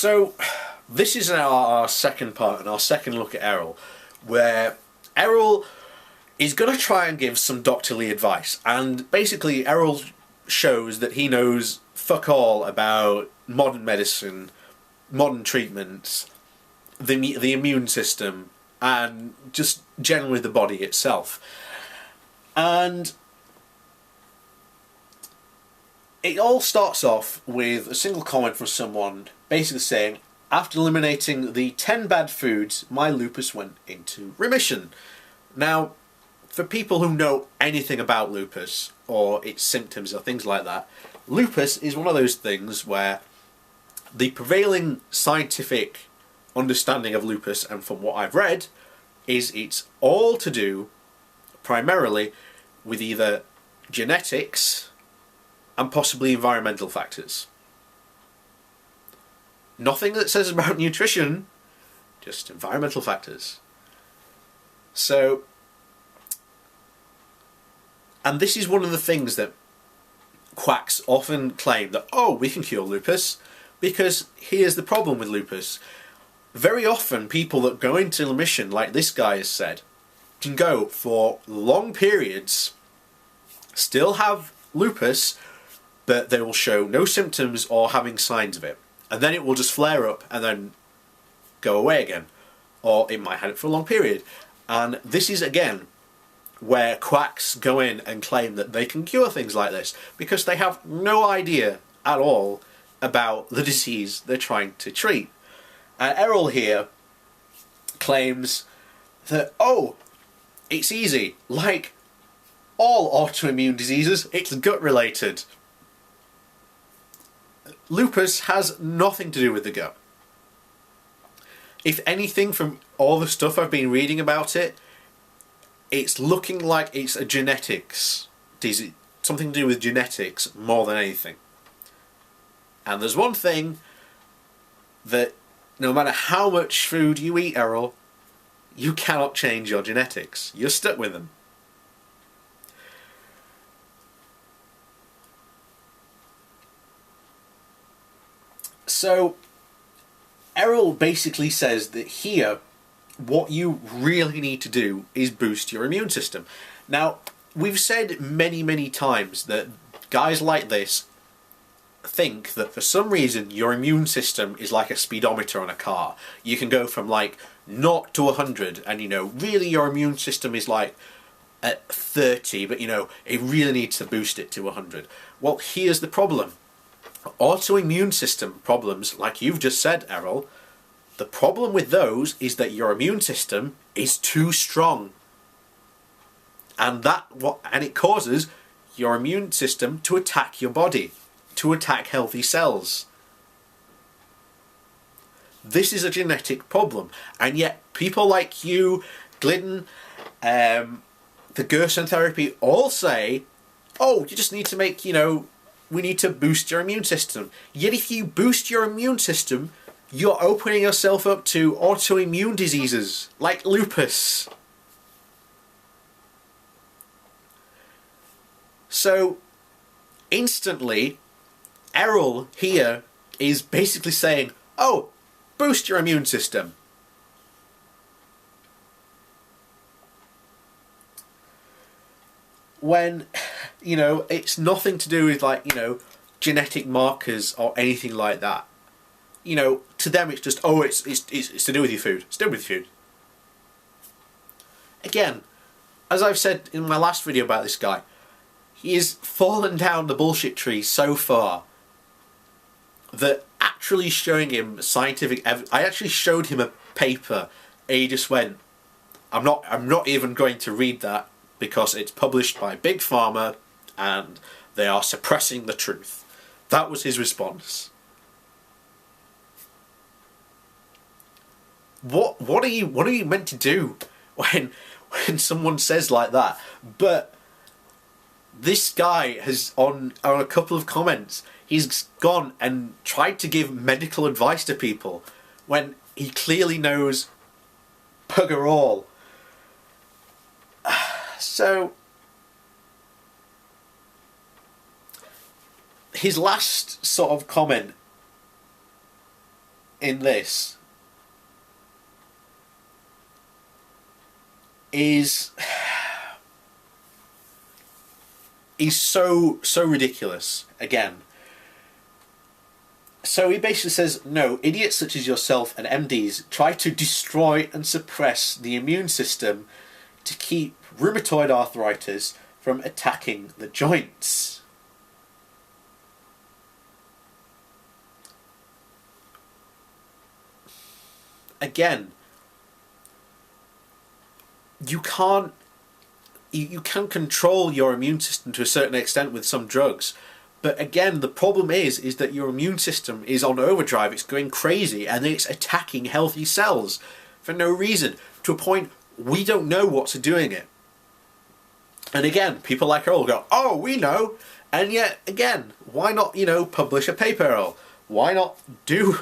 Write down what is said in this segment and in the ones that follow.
So, this is our second part and our second look at Errol, where Errol is going to try and give some doctorly advice. And basically, Errol shows that he knows fuck all about modern medicine, modern treatments, the immune system, and just generally the body itself. And it all starts off with a single comment from someone basically saying, after eliminating the 10 bad foods, my lupus went into remission. Now, for people who know anything about lupus, or its symptoms or things like that, lupus is one of those things where the prevailing scientific understanding of lupus, and from what I've read, is it's all to do primarily with either genetics and possibly environmental factors. Nothing that says about nutrition, just environmental factors. So, and this is one of the things that quacks often claim, that, oh, we can cure lupus, because here's the problem with lupus. Very often people that go into remission, like this guy has said, can go for long periods, still have lupus, but they will show no symptoms or having signs of it. And then it will just flare up and then go away again. Or it might have it for a long period. And this is, again, where quacks go in and claim that they can cure things like this, because they have no idea at all about the disease they're trying to treat. Errol here claims that, oh, it's easy. Like all autoimmune diseases, it's gut related. Lupus has nothing to do with the gut. If anything, from all the stuff I've been reading about it, it's looking like it's a genetics disease, something to do with genetics more than anything. And there's one thing that no matter how much food you eat, Errol, you cannot change your genetics. You're stuck with them. So, Errol basically says that here, what you really need to do is boost your immune system. Now, we've said many times that guys like this think that for some reason your immune system is like a speedometer on a car. You can go from like 0 to 100, and really your immune system is like at 30, but it really needs to boost it to 100. Well, here's the problem. Autoimmune system problems, like you've just said, Errol, the problem with those is that your immune system is too strong. And it causes your immune system to attack your body, to attack healthy cells. This is a genetic problem, and yet people like you, Glidden, the Gerson therapy all say, oh, you just need to make, we need to boost your immune system. Yet if you boost your immune system, you're opening yourself up to autoimmune diseases like lupus. So, instantly, Errol here is basically saying, oh, boost your immune system. When, it's nothing to do with genetic markers or anything like that. To them it's just, oh, it's to do with your food. It's to do with your food. Again, as I've said in my last video about this guy, he has fallen down the bullshit tree so far that actually showing him scientific evidence, I actually showed him a paper and he just went, I'm not even going to read that because it's published by Big Pharma and they are suppressing the truth. That was his response. What are you meant to do when someone says like that? But this guy has, on a couple of comments, he's gone and tried to give medical advice to people when he clearly knows bugger all. So, his last sort of comment in this is so ridiculous again. So he basically says, no, idiots such as yourself and MDs try to destroy and suppress the immune system to keep rheumatoid arthritis from attacking the joints. Again, you can control your immune system to a certain extent with some drugs. But again, the problem is that your immune system is on overdrive, it's going crazy, and it's attacking healthy cells for no reason, to a point we don't know what's doing it. And again, people like Errol go, oh, we know, and yet, again, why not, publish a paper, Errol? Why not do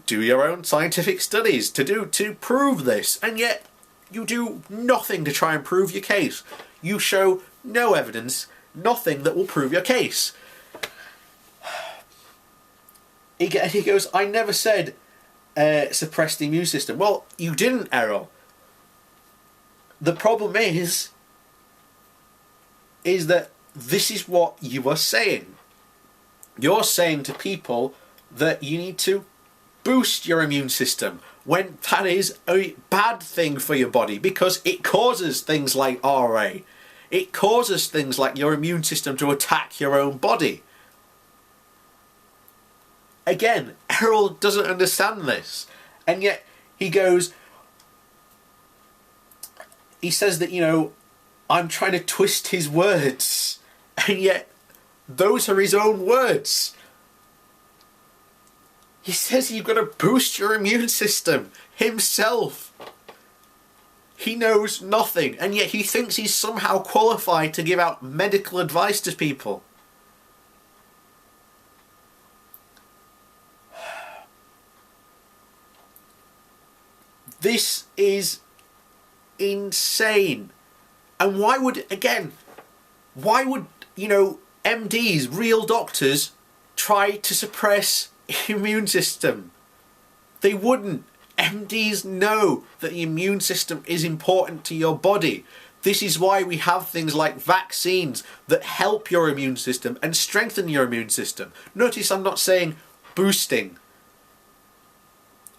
your own scientific studies to prove this? And yet, you do nothing to try and prove your case. You show no evidence, nothing that will prove your case. He goes, I never said suppress the immune system. Well, you didn't, Errol. The problem is that this is what you are saying. You're saying to people that you need to boost your immune system, when that is a bad thing for your body, because it causes things like RA. It causes things like your immune system to attack your own body. Again, Errol doesn't understand this. And yet he says that, I'm trying to twist his words. And yet, those are his own words. He says you've got to boost your immune system himself. He knows nothing, and yet he thinks he's somehow qualified to give out medical advice to people. This is insane. And why would MDs, real doctors, try to suppress immune system? They wouldn't. MDs know that the immune system is important to your body. This is why we have things like vaccines that help your immune system and strengthen your immune system. Notice I'm not saying boosting.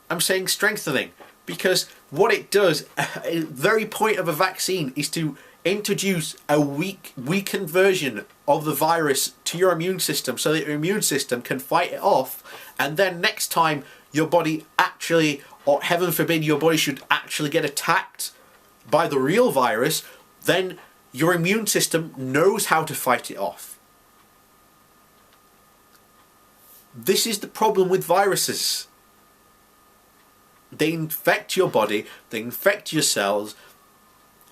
I'm saying strengthening, because what it does, the very point of a vaccine is to introduce a weakened version of the virus to your immune system so that your immune system can fight it off, and then next time your body actually, or heaven forbid your body should actually get attacked by the real virus, then your immune system knows how to fight it off. This is the problem with viruses. They infect your body, they infect your cells,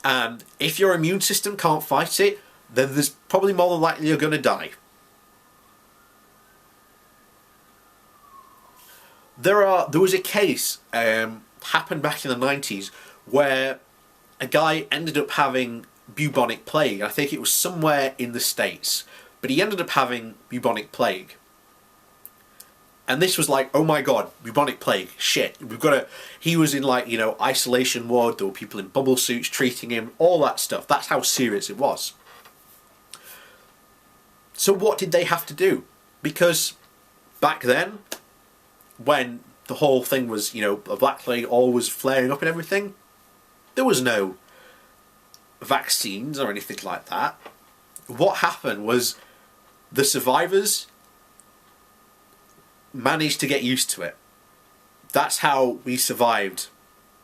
and if your immune system can't fight it, then there's probably more than likely you're going to die. There was a case happened back in the 90s where a guy ended up having bubonic plague. I think it was somewhere in the States, but he ended up having bubonic plague. And this was like, oh my god, bubonic plague, shit. He was in isolation ward, there were people in bubble suits treating him, all that stuff. That's how serious it was. So what did they have to do? Because back then, when the whole thing was, a black plague all was flaring up and everything, there was no vaccines or anything like that. What happened was the survivors managed to get used to it. That's how we survived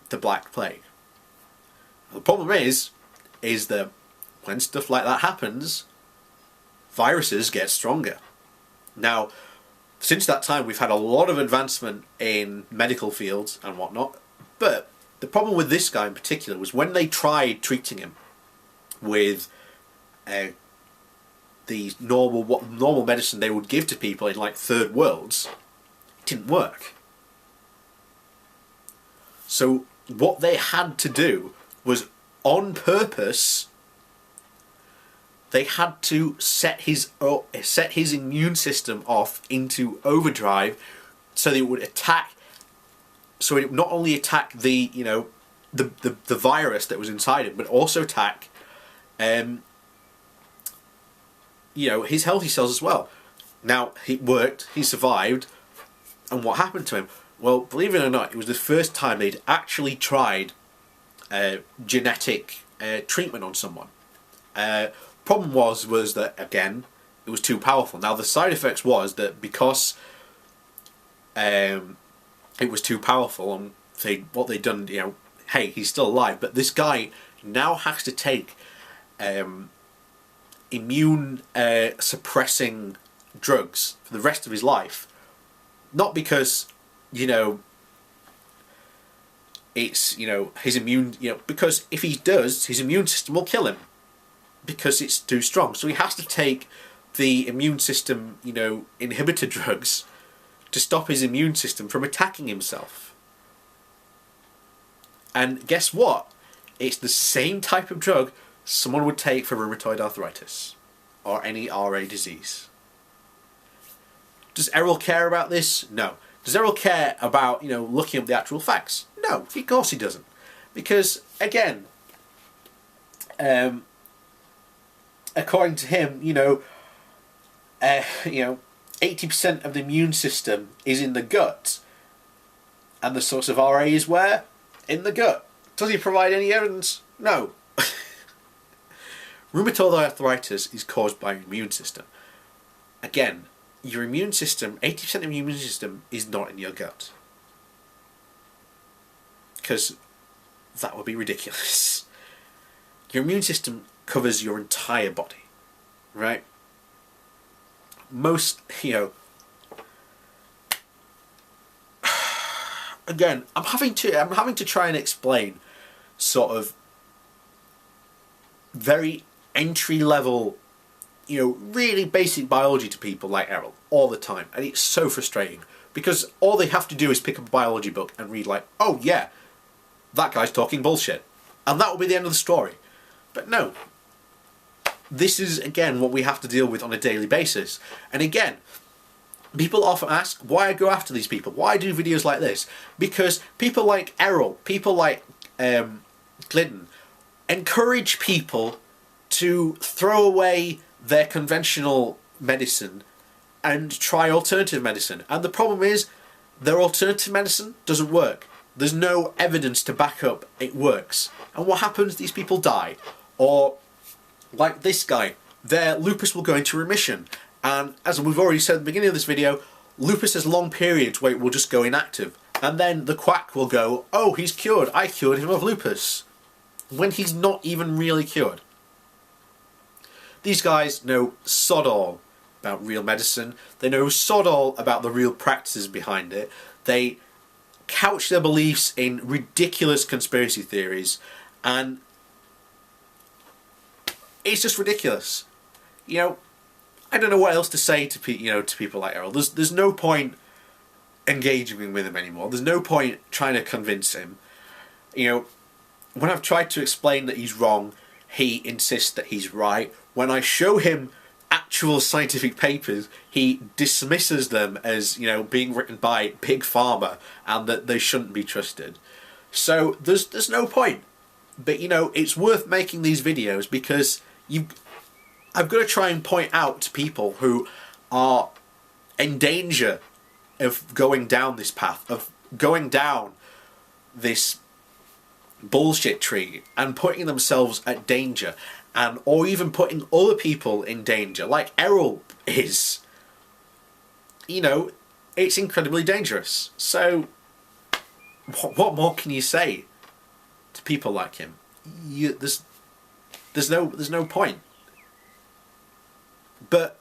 the Black Plague. The problem is that when stuff like that happens, viruses get stronger. Now, since that time we've had a lot of advancement in medical fields and whatnot, but the problem with this guy in particular was when they tried treating him with the normal medicine they would give to people in third worlds, it didn't work. So what they had to do was, on purpose, they had to set his immune system off into overdrive so that it would attack. So it would not only attack the the virus that was inside him, but also attack his healthy cells as well. Now, it worked, he survived, and what happened to him? Well, believe it or not, it was the first time they'd actually tried genetic treatment on someone. Problem was that, again, it was too powerful. Now, the side effects was that because it was too powerful, and what they'd done, hey, he's still alive, but this guy now has to take immune suppressing drugs for the rest of his life. Not because, it's, his immune, because if he does, his immune system will kill him because it's too strong. So he has to take the immune system, inhibitor drugs to stop his immune system from attacking himself. And guess what? It's the same type of drug someone would take for rheumatoid arthritis or any RA disease. Does Errol care about this? No. Does Errol care about, looking up the actual facts? No, of course he doesn't. Because, again, according to him, 80% of the immune system is in the gut. And the source of RA is where? In the gut. Does he provide any evidence? No. Rheumatoid arthritis is caused by your immune system. Again, your immune system, 80% of your immune system is not in your gut. Because that would be ridiculous. Your immune system covers your entire body, right? Most, again, I'm having to try and explain sort of very entry level, really basic biology to people like Errol all the time, and it's so frustrating because all they have to do is pick up a biology book and read like, oh yeah, that guy's talking bullshit, and that will be the end of the story. But no, this is again what we have to deal with on a daily basis. And again, people often ask why I go after these people, why I do videos like this, because people like Errol, people like Clinton encourage people to throw away their conventional medicine and try alternative medicine. And the problem is, their alternative medicine doesn't work. There's no evidence to back up it works. And what happens? These people die. Or, like this guy, their lupus will go into remission. And as we've already said at the beginning of this video, lupus has long periods where it will just go inactive. And then the quack will go, oh, he's cured. I cured him of lupus. When he's not even really cured. These guys know sod all about real medicine. They know sod all about the real practices behind it. They couch their beliefs in ridiculous conspiracy theories, and it's just ridiculous. I don't know what else to say to people like Errol. There's no point engaging with him anymore. There's no point trying to convince him. When I've tried to explain that he's wrong, he insists that he's right. When I show him actual scientific papers, he dismisses them as, being written by Big Pharma and that they shouldn't be trusted. So there's no point. But, it's worth making these videos because I've got to try and point out to people who are in danger of going down this path, of going down this bullshit tree and putting themselves at danger, and or even putting other people in danger, like Errol is. It's incredibly dangerous. So, what more can you say to people like him? There's no point. But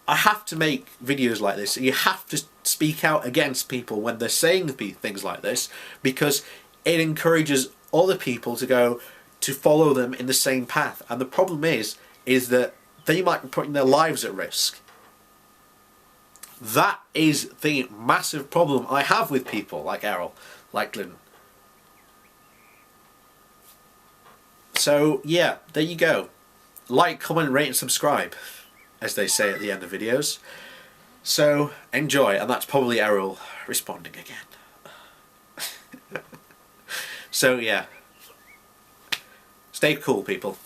I have to make videos like this. You have to speak out against people when they're saying things like this, because it encourages other people to follow them in the same path. And the problem is that they might be putting their lives at risk. That is the massive problem I have with people like Errol, like Clinton. So yeah, there you go. Like, comment, rate and subscribe, as they say at the end of videos. So enjoy, and that's probably Errol responding again. So yeah, stay cool, people.